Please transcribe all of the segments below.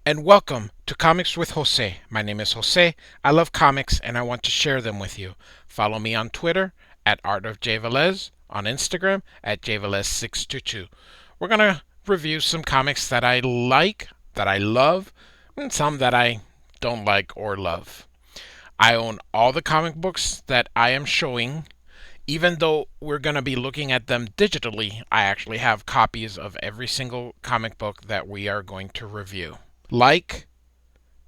and welcome to Comics with Jose. My name is Jose. I love comics and I want to share them with you. Follow me on Twitter at Art of J Velez, on Instagram at jvelez622. We're going to review some comics that I like, that I love, and some that I don't like or love. I own all the comic books that I am showing. Even though we're going to be looking at them digitally, I actually have copies of every single comic book that we are going to review. Like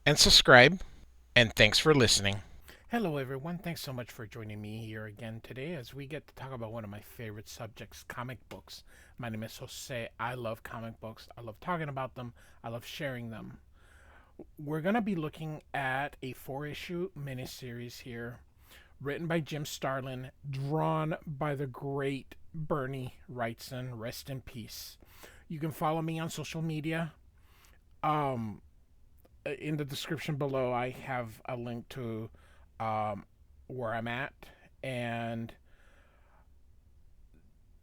and subscribe, and thanks for listening. Hello, everyone. Thanks so much for joining me here again today as we get to talk about one of my favorite subjects, comic books. My name is Jose. I love comic books. I love talking about them. I love sharing them. We're going to be looking at a 4-issue miniseries here, written by Jim Starlin, drawn by the great Bernie Wrightson. Rest in peace. You can follow me on social media. Um, in the description below, I have a link to where I'm at, and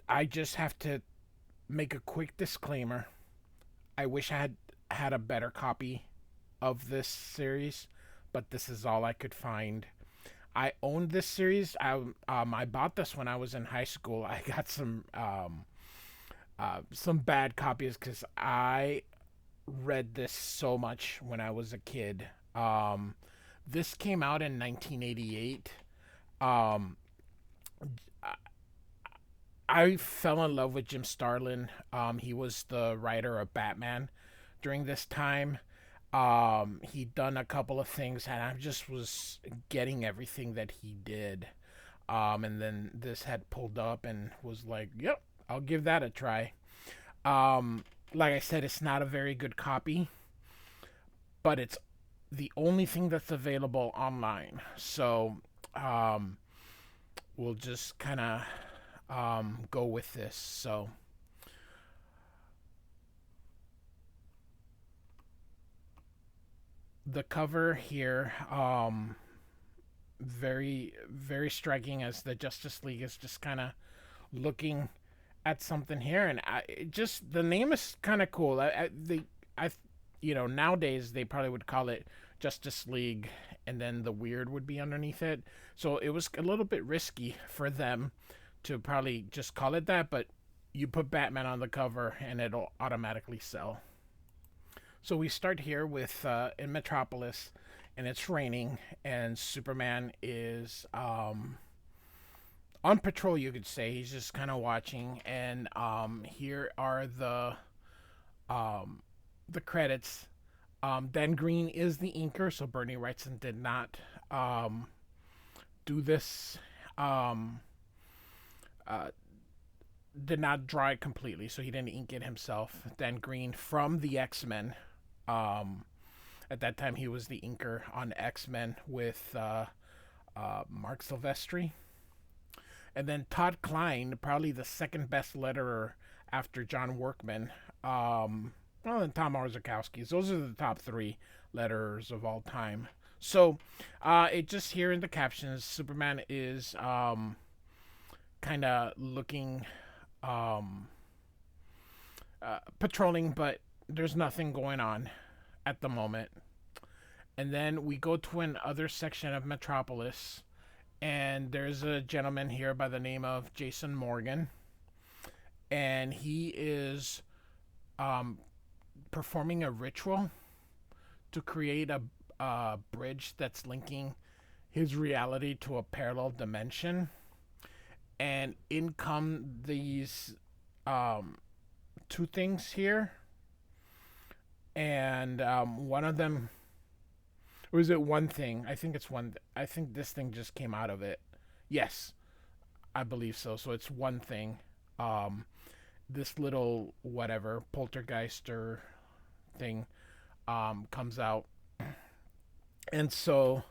I just have to make a quick disclaimer. I wish I had a better copy of this series, but this is all I could find. I owned this series. I bought this when I was in high school. I got some bad copies because I read this so much when I was a kid. This came out in 1988. Um, I fell in love with Jim Starlin. He was the writer of Batman during this time. He'd done a couple of things, and I just was getting everything that he did. And then this had pulled up and was like, yep, I'll give that a try. Like I said, it's not a very good copy, but it's the only thing that's available online. So we'll just kind of go with this. So the cover here, very striking as the Justice League is just kind of looking at something here, and just the name is kind of cool. I, nowadays they probably would call it Justice League, and then the weird would be underneath it. So it was a little bit risky for them to probably just call it that, but you put Batman on the cover and it'll automatically sell. So we start here with in Metropolis, and it's raining, and Superman is on patrol. You could say he's just kind of watching, and here are the credits. Dan Green is the inker, so Bernie Wrightson did not do this. Um, uh, did not draw it completely, so he didn't ink it himself. Dan Green from the X-Men. Um, at that time, he was the inker on X-Men with Mark Silvestri. And then Todd Klein, probably the second best letterer after John Workman. Well, and Tom Orzechowski. Those are the top three letterers of all time. So, it just here in the captions, Superman is kind of looking, um, patrolling, but there's nothing going on at the moment. And then we go to another section of Metropolis, and there's a gentleman here by the name of Jason Morgan, and he is um, performing a ritual to create a bridge that's linking his reality to a parallel dimension. And in come these um, two things here, and one of them, or is it one thing? I think it's one. I think this thing just came out of it. Yes, I believe so. So it's one thing. Um, this little whatever poltergeister thing comes out, and so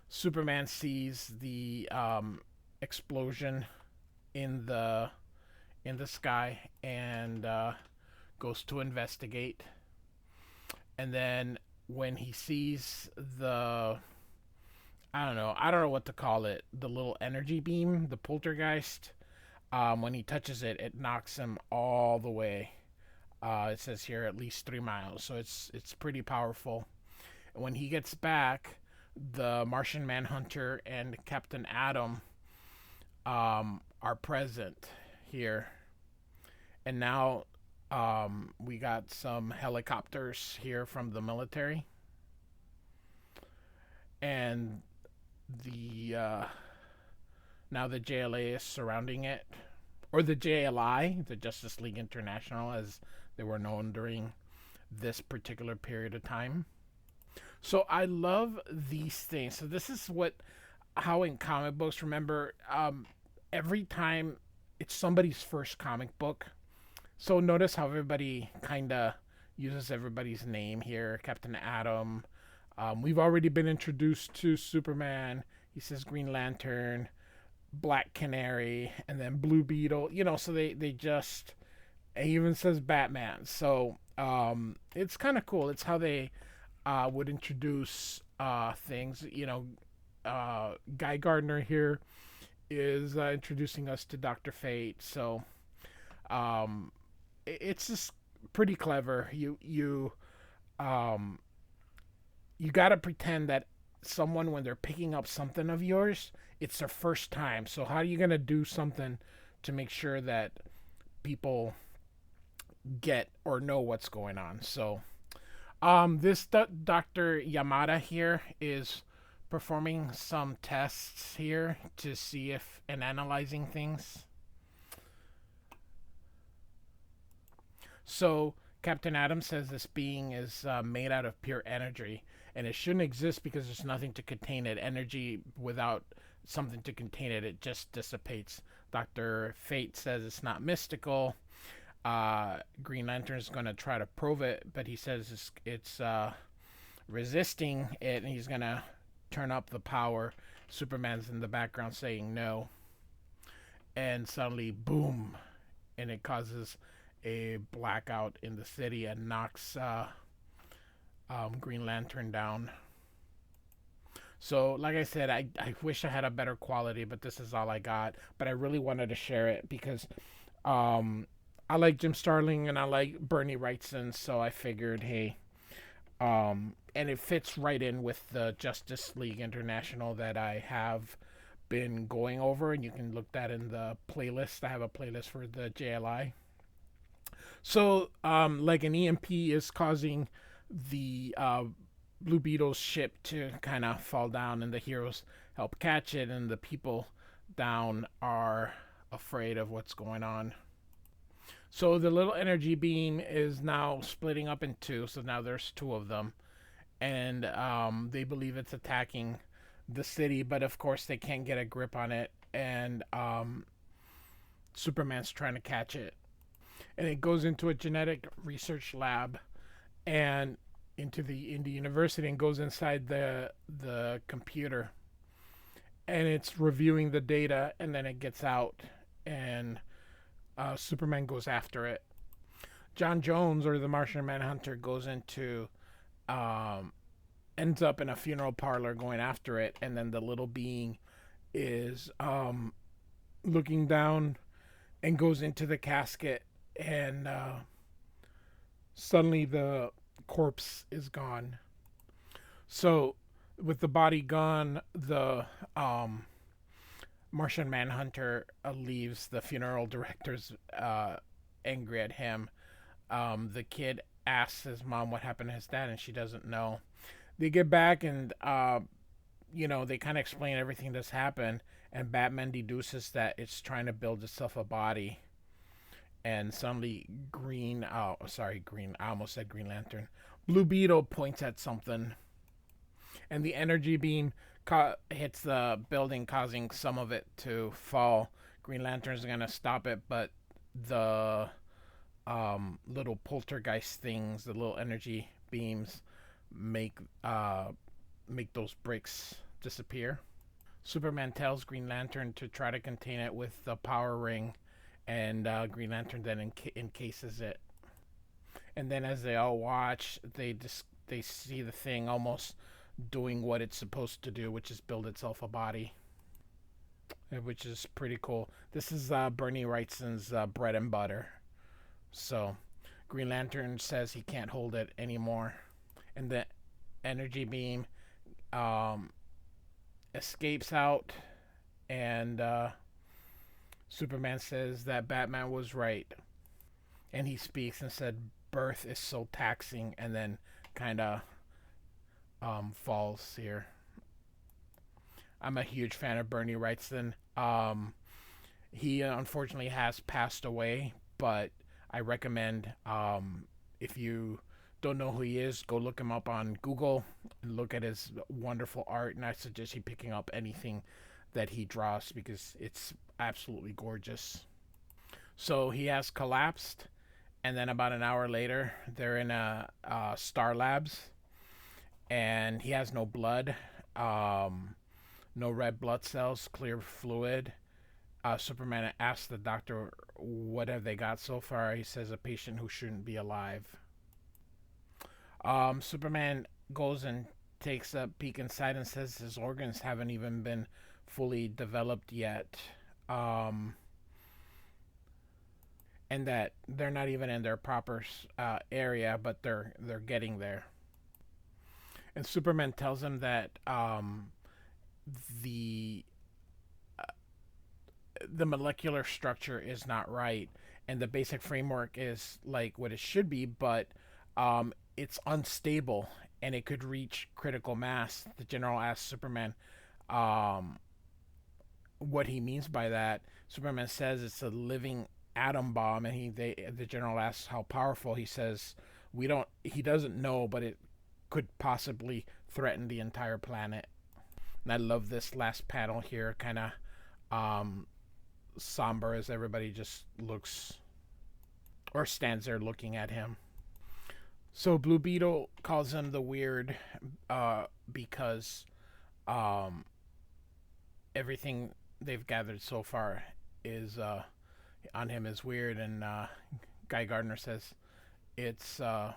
Superman sees the explosion in the sky and goes to investigate. And then when he sees the I don't know what to call it, the little energy beam, the poltergeist, when he touches it, it knocks him all the way. It says here at least 3 miles, so it's pretty powerful. When he gets back, the Martian Manhunter and Captain Atom are present here, and now we got some helicopters here from the military, and the now the JLA is surrounding it, or the JLI, the Justice League International, as they were known during this particular period of time. So I love these things. So this is what how in comic books, remember, every time it's somebody's first comic book. So notice how everybody kind of uses everybody's name here. Captain Atom. We've already been introduced to Superman. He says Green Lantern, Black Canary, and then Blue Beetle. So they just it even says Batman. So it's kind of cool. It's how they would introduce things. Guy Gardner here is introducing us to Doctor Fate. So it's just pretty clever. You got to pretend that someone, when they're picking up something of yours, it's their first time. So how are you gonna do something to make sure that people get or know what's going on? So this Dr. Yamada here is performing some tests here to see if and analyzing things. So Captain Adam says this being is made out of pure energy, and it shouldn't exist because there's nothing to contain it. Energy without something to contain it, it just dissipates. Dr. Fate says it's not mystical. Green Lantern is going to try to prove it, but he says it's resisting it, and he's going to turn up the power. Superman's in the background saying no, and suddenly, boom, and it causes a blackout in the city and knocks Green Lantern down. So, like I said, I wish I had a better quality, but this is all I got. But I really wanted to share it because I like Jim Starlin and I like Bernie Wrightson, so I figured, hey, and it fits right in with the Justice League International that I have been going over, and you can look that in the playlist. I have a playlist for the JLI. So, like an EMP is causing the Blue Beetle's ship to kind of fall down, and the heroes help catch it, and the people down are afraid of what's going on. So the little energy beam is now splitting up in two. So now there's two of them, and they believe it's attacking the city, but of course they can't get a grip on it, and Superman's trying to catch it, and it goes into a genetic research lab, and into the university, and goes inside the computer, and it's reviewing the data, and then it gets out, and Superman goes after it. John Jones, or the Martian Manhunter, goes into ends up in a funeral parlor going after it, and then the little being is looking down and goes into the casket, and suddenly the corpse is gone. So with the body gone, the Martian Manhunter leaves. The funeral director's angry at him. The kid asks his mom what happened to his dad, and she doesn't know. They get back, and they kind of explain everything that's happened, and Batman deduces that it's trying to build itself a body. And suddenly, Green, oh, sorry, Green, I almost said Green Lantern. Blue Beetle points at something, and the energy beam hits the building, causing some of it to fall. Green Lantern's gonna stop it, but the little poltergeist things, the little energy beams, make those bricks disappear. Superman tells Green Lantern to try to contain it with the power ring, and Green Lantern then encases it. And then, as they all watch, they see the thing almost doing what it's supposed to do, which is build itself a body, which is pretty cool. This is Bernie Wrightson's bread and butter. So, Green Lantern says he can't hold it anymore, and the energy beam um, escapes out, and Superman says that Batman was right, and he speaks and said, "Birth is so taxing," and then kind of falls here. I'm a huge fan of Bernie Wrightson. He unfortunately has passed away, but I recommend if you don't know who he is, go look him up on Google and look at his wonderful art. And I suggest you picking up anything that he draws because it's absolutely gorgeous. So he has collapsed, and then about an hour later, they're in a Star Labs, and he has no blood, no red blood cells, clear fluid. Superman asks the doctor, "What have they got so far?" He says, "A patient who shouldn't be alive." Superman goes and takes a peek inside and says his organs haven't even been fully developed yet, and that they're not even in their proper area, but they're getting there. And Superman tells him that the the molecular structure is not right, and the basic framework is like what it should be, but it's unstable and it could reach critical mass. The general asks Superman um, what he means by that. Superman says it's a living atom bomb, and the general asks how powerful. He says we don't. He doesn't know, but it could possibly threaten the entire planet. And I love this last panel here, kind of um, somber as everybody just looks or stands there looking at him. So Blue Beetle calls him the Weird because um, everything they've gathered so far is on him is weird, and Guy Gardner says it's a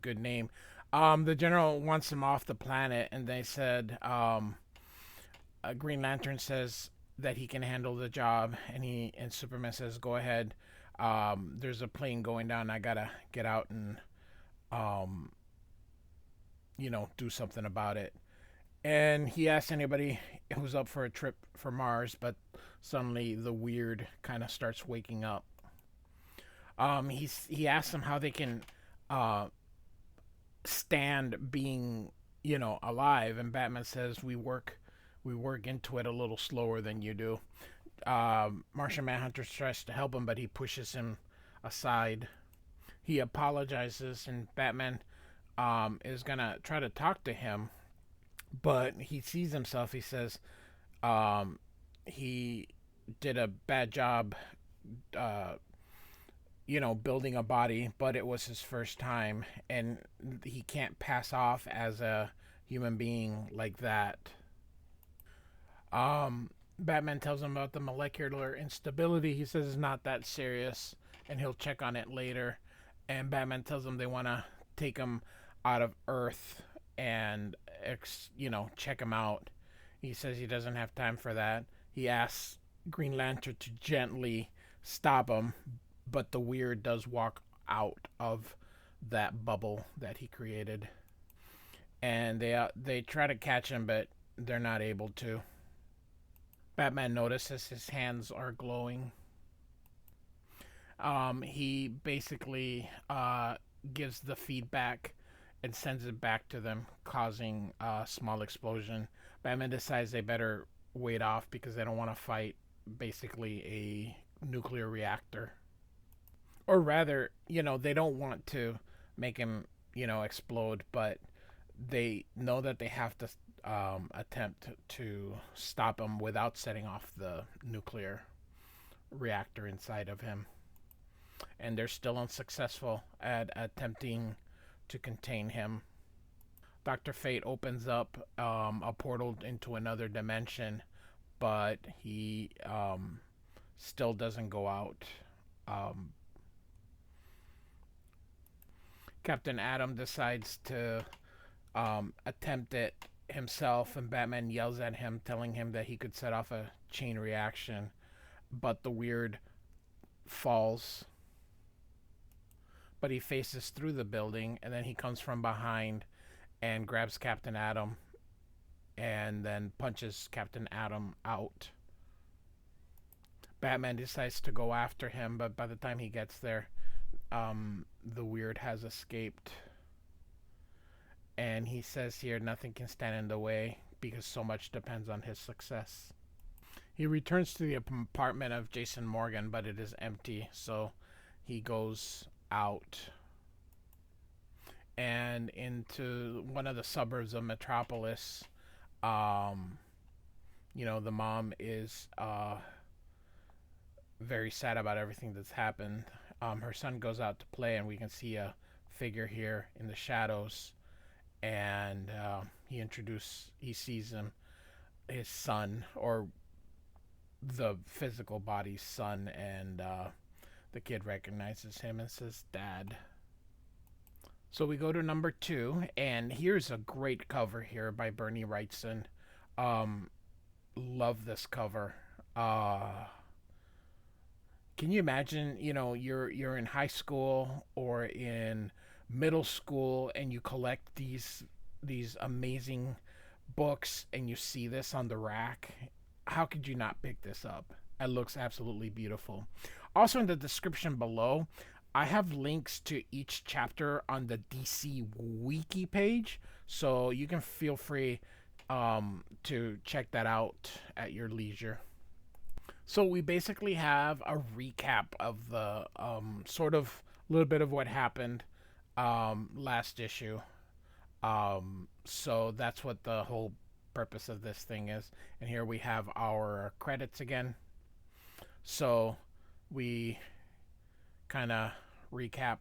good name. The general wants him off the planet, and they said Green Lantern says that he can handle the job, and Superman says, "Go ahead. There's a plane going down. I gotta get out and um, do something about it." And he asks anybody who's up for a trip for Mars, but suddenly the Weird kind of starts waking up. He asks them how they can uh, stand being alive, and Batman says we work into it a little slower than you do. Martian Manhunter tries to help him, but he pushes him aside. He apologizes, and Batman is gonna try to talk to him, but he sees himself. He says um, he did a bad job, uh, building a body, but it was his first time, and he can't pass off as a human being like that. Batman tells him about the molecular instability. He says it's not that serious, and he'll check on it later. And Batman tells him they want to take him out of Earth and check him out. He says he doesn't have time for that. He asks Green Lantern to gently stop him, but the Weird does walk out of that bubble that he created, and they try to catch him, but they're not able to. Batman notices his hands are glowing. He basically gives the feedback and sends it back to them, causing a small explosion. Batman decides they better wait off because they don't want to fight basically a nuclear reactor. Or rather, they don't want to make him, explode, but they know that they have to attempt to stop him without setting off the nuclear reactor inside of him. And they're still unsuccessful at attempting to contain him. Dr. Fate opens up a portal into another dimension, but he still doesn't go out. Um, Captain Atom decides to attempt it himself, and Batman yells at him, telling him that he could set off a chain reaction, but the Weird falls. but he faces through the building, and then he comes from behind and grabs Captain Atom and then punches Captain Atom out. Batman decides to go after him, but by the time he gets there, the Weird has escaped. And he says here nothing can stand in the way because so much depends on his success. He returns to the apartment of Jason Morgan, but it is empty, so he goes out and into one of the suburbs of Metropolis. Um, the mom is very sad about everything that's happened. Her son goes out to play, and we can see a figure here in the shadows. And he sees his son, or the physical body's son, and the kid recognizes him and says, "Dad." So we go to number 2, and here's a great cover here by Bernie Wrightson. Love this cover. Can you imagine? You're in high school or in middle school, and you collect these amazing books, and you see this on the rack. How could you not pick this up? It looks absolutely beautiful. Also, in the description below, I have links to each chapter on the DC Wiki page, so you can feel free to check that out at your leisure. So we basically have a recap of the sort of little bit of what happened last issue. So that's what the whole purpose of this thing is. And here we have our credits again. So we kind of recap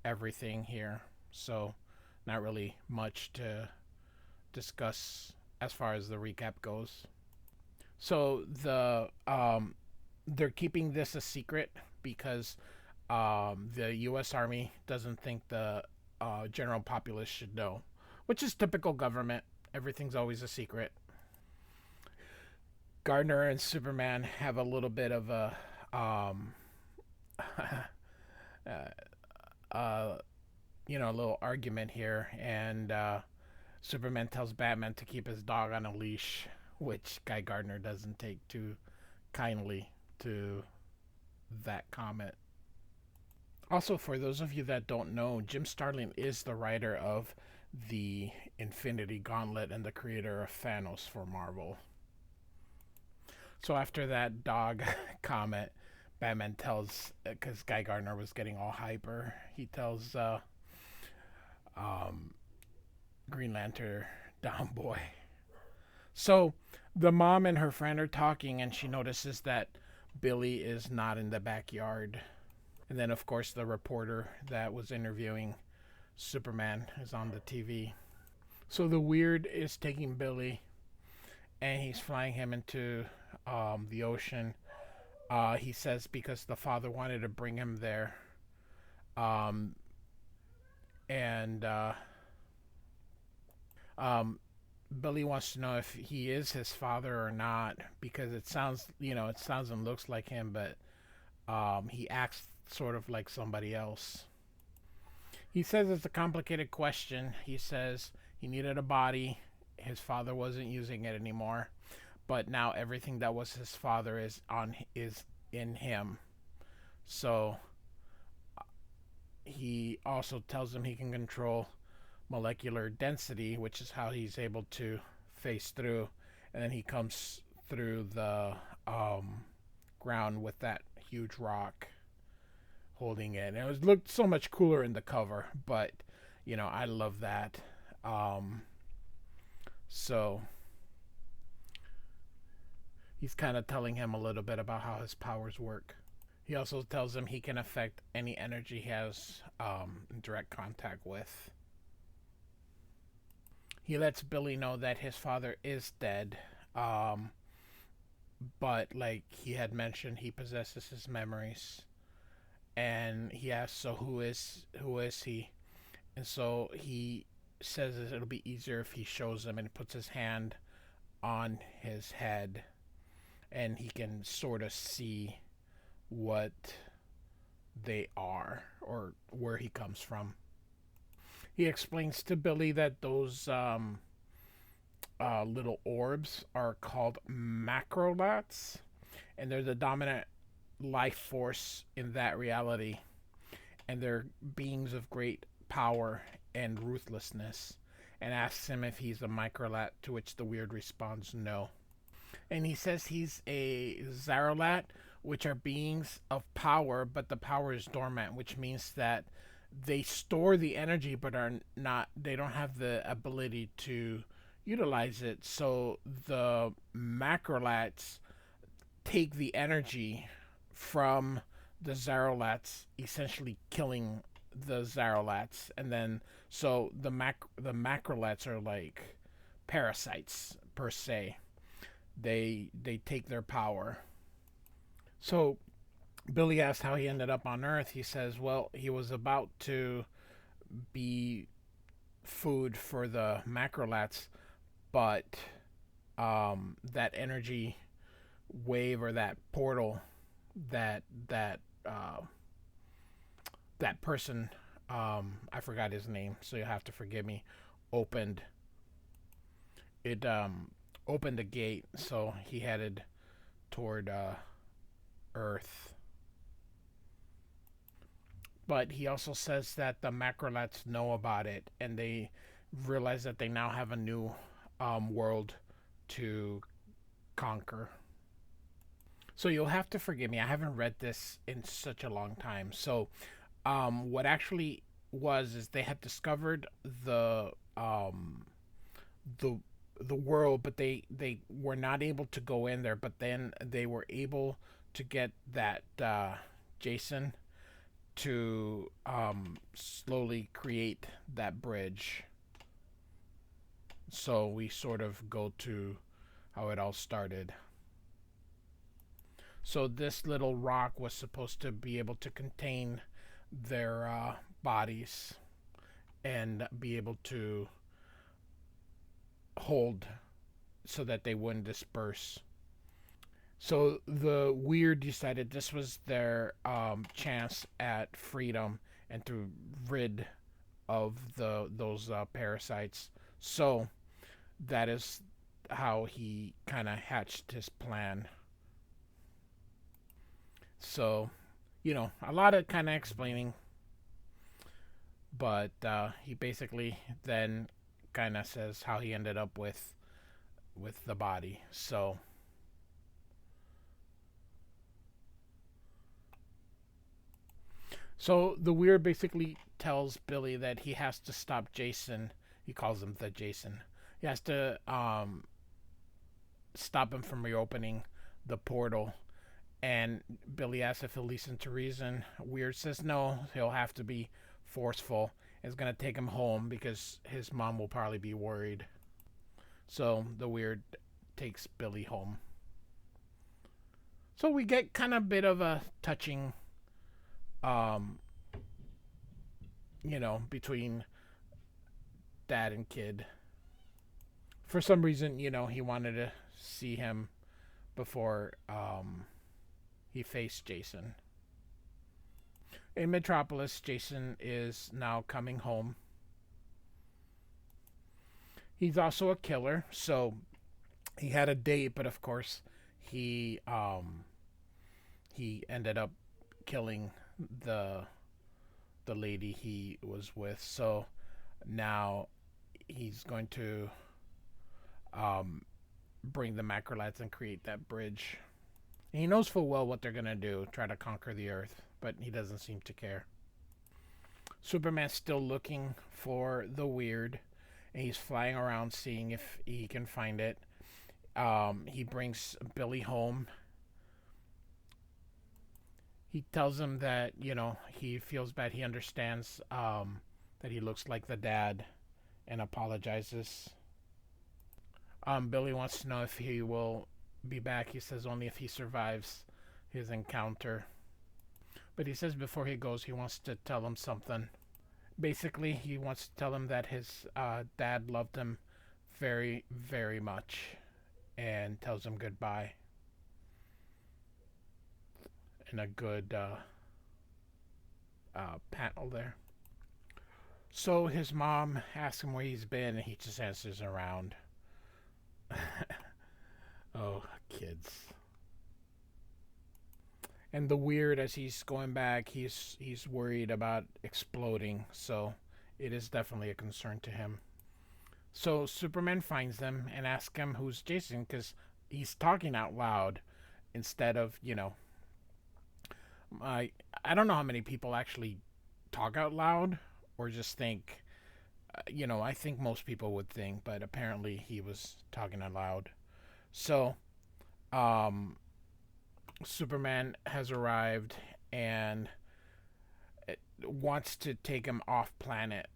everything here. So not really much to discuss as far as the recap goes. So they're keeping this a secret because the U.S. Army doesn't think the general populace should know, which is typical government. Everything's always a secret. Gardner and Superman have a little bit of a a little argument here, and Superman tells Batman to keep his dog on a leash, which Guy Gardner doesn't take too kindly to that comment. Also, for those of you that don't know, Jim Starlin is the writer of the Infinity Gauntlet and the creator of Thanos for Marvel. So after that dog comment, Batman tells, because Guy Gardner was getting all hyper, he tells Green Lantern, down boy. So the mom and her friend are talking, and she notices that Billy is not in the backyard. And then, of course, the reporter that was interviewing Superman is on the TV. So the Weird is taking Billy, and he's flying him into the ocean. He says because the father wanted to bring him there. And Billy wants to know if he is his father or not, because it sounds and looks like him, but he acts sort of like somebody else. He says it's a complicated question. He says he needed a body. His father wasn't using it anymore, but now everything that was his father is in him. So he also tells him he can control molecular density, which is how he's able to face through, and then he comes through the ground with that huge rock holding it. And it looked so much cooler in the cover, but I love that. So he's kind of telling him a little bit about how his powers work. He also tells him he can affect any energy he has in direct contact with. He lets Billy know that his father is dead, but like he had mentioned, he possesses his memories. And he asks, so who is he? And so he says it'll be easier if he shows him, and puts his hand on his head, and he can sort of see what they are or where he comes from. He explains to Billy that those little orbs are called macrolats, and they're the dominant life force in that reality, and they're beings of great power and ruthlessness, and asks him if he's a microlat, to which the weird responds no. And he says he's a Zarolat, which are beings of power, but the power is dormant, which means that they store the energy but are not, they don't have the ability to utilize it. So the macrolats take the energy from the Zarolats, essentially killing the Zarolats, and then so the macrolats are like parasites per se. They take their power. So Billy asks how he ended up on Earth. He says, well, he was about to be food for the macrolats, but that energy wave or that portal that that person, I forgot his name, so you'll have to forgive me, opened it opened a gate, so he headed toward Earth. But he also says that the macrolats know about it, and they realize that they now have a new world to conquer. So you'll have to forgive me. I haven't read this in such a long time. So what actually was is they had discovered the the world, but they were not able to go in there. But then they were able to get that Jason to slowly create that bridge. So we sort of go to how it all started. So this little rock was supposed to be able to contain their bodies and be able to hold so that they wouldn't disperse. So the Weird decided this was their chance at freedom and to rid of those parasites. So that is how he kind of hatched his plan. So, a lot of kind of explaining, but he basically then kind of says how he ended up with the body. So the Weird basically tells Billy that he has to stop Jason. He calls him the Jason. He has to stop him from reopening the portal. And Billy asks if he'll listen to reason. Weird says no, he'll have to be forceful. It's going to take him home because his mom will probably be worried. So the Weird takes Billy home. So we get kind of a bit of a touching, um, between dad and kid. For some reason, he wanted to see him before he faced Jason. In Metropolis, Jason is now coming home. He's also a killer, so he had a date, but of course he ended up killing the the lady he was with. So now he's going to bring the macrolites and create that bridge. And he knows full well what they're gonna do, try to conquer the Earth, but he doesn't seem to care. Superman's still looking for the Weird, and he's flying around seeing if he can find it. He brings Billy home. He tells him that he feels bad. He understands that he looks like the dad, and apologizes. Billy wants to know if he will be back. He says only if he survives his encounter. But he says before he goes, he wants to tell him something. Basically, he wants to tell him that his dad loved him very, very much, and tells him goodbye in a good panel there. So his mom asks him where he's been, and he just answers around. Oh, kids. And the weird, as he's going back, he's worried about exploding. So it is definitely a concern to him. So Superman finds them and asks him who's Jason, because he's talking out loud instead of, I don't know how many people actually talk out loud or just think, I think most people would think, but apparently he was talking out loud. So, um, Superman has arrived and wants to take him off planet.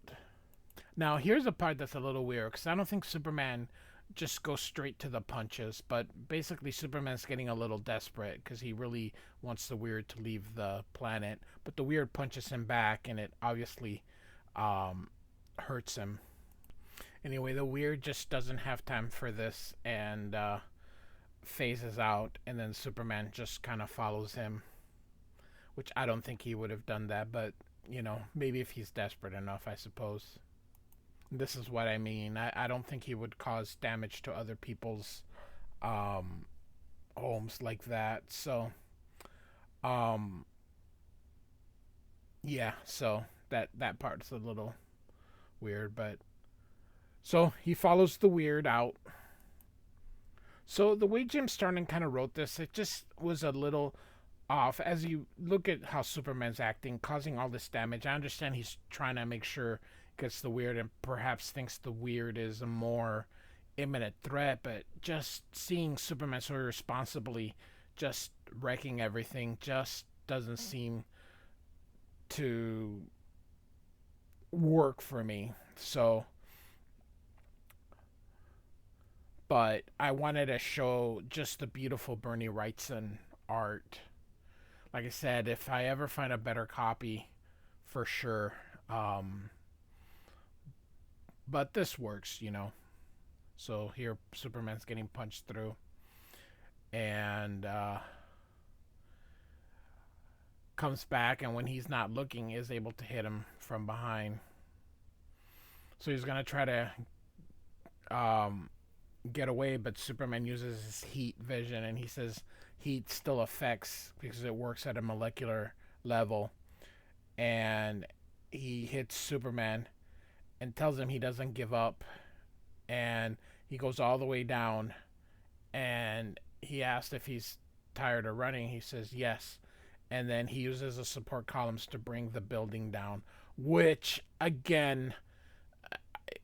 Now, here's a part that's a little weird because I don't think Superman just goes straight to the punches, but basically, Superman's getting a little desperate because he really wants the Weird to leave the planet, but the Weird punches him back and it obviously um, hurts him. Anyway, the Weird just doesn't have time for this and phases out, and then Superman just kind of follows him, which I don't think he would have done that, but maybe if he's desperate enough, I suppose. This is what I mean. I don't think he would cause damage to other people's um, homes like that. So, um, yeah. So that part's a little weird, but so he follows the Weird out. So the way Jim Starlin kind of wrote this, it just was a little off. As you look at how Superman's acting, causing all this damage, I understand he's trying to make sure gets the Weird and perhaps thinks the Weird is a more imminent threat, but just seeing Superman so irresponsibly just wrecking everything just doesn't seem to work for me. So, but I wanted to show just the beautiful Bernie Wrightson art. Like I said, if I ever find a better copy, for sure. But this works. So here, Superman's getting punched through, and comes back, and when he's not looking, is able to hit him from behind. So he's gonna try to um, get away, but Superman uses his heat vision, and he says heat still affects because it works at a molecular level, and he hits Superman and tells him he doesn't give up, and he goes all the way down, and he asks if he's tired of running. He says yes, and then he uses the support columns to bring the building down, which again,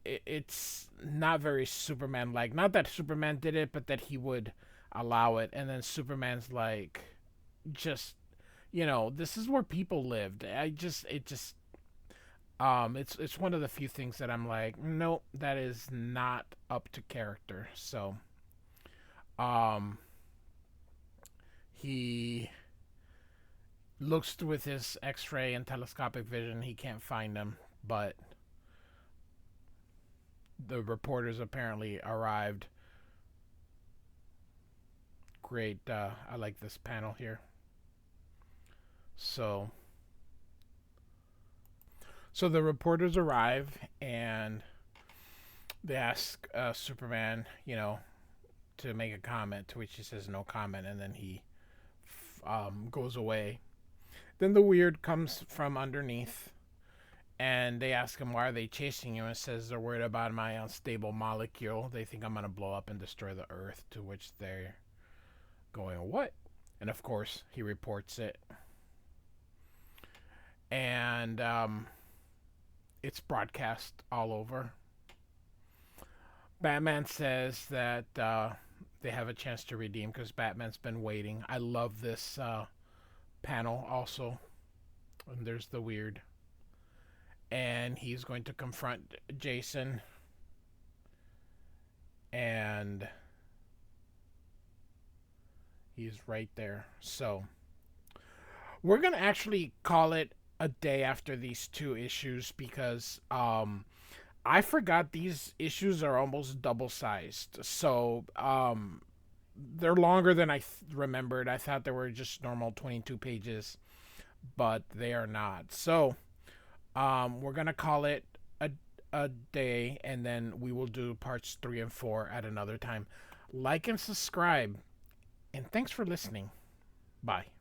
it's not very Superman like. Not that Superman did it, but that he would allow it. And then Superman's like, just, this is where people lived. It's one of the few things that I'm like, nope, that is not up to character. So, um, he looks with his X-ray and telescopic vision. He can't find them, but the reporters apparently arrived. Great. I like this panel here. So the reporters arrive and they ask Superman, to make a comment, to which he says no comment, and then he goes away. Then the Weird comes from underneath, and they ask him why are they chasing you, and says they're worried about my unstable molecule. They think I'm gonna blow up and destroy the Earth. To which they're going, what? And of course he reports it, and it's broadcast all over. Batman says that they have a chance to redeem because Batman's been waiting. I love this panel also. And there's the Weird. And he's going to confront Jason. And he's right there. So we're going to actually call it a day after these two issues because I forgot these issues are almost double sized. So they're longer than I remembered. I thought they were just normal 22 pages. but they are not. So we're gonna call it a day, and then we will do parts 3 and 4 at another time. Like and subscribe, and thanks for listening. Bye.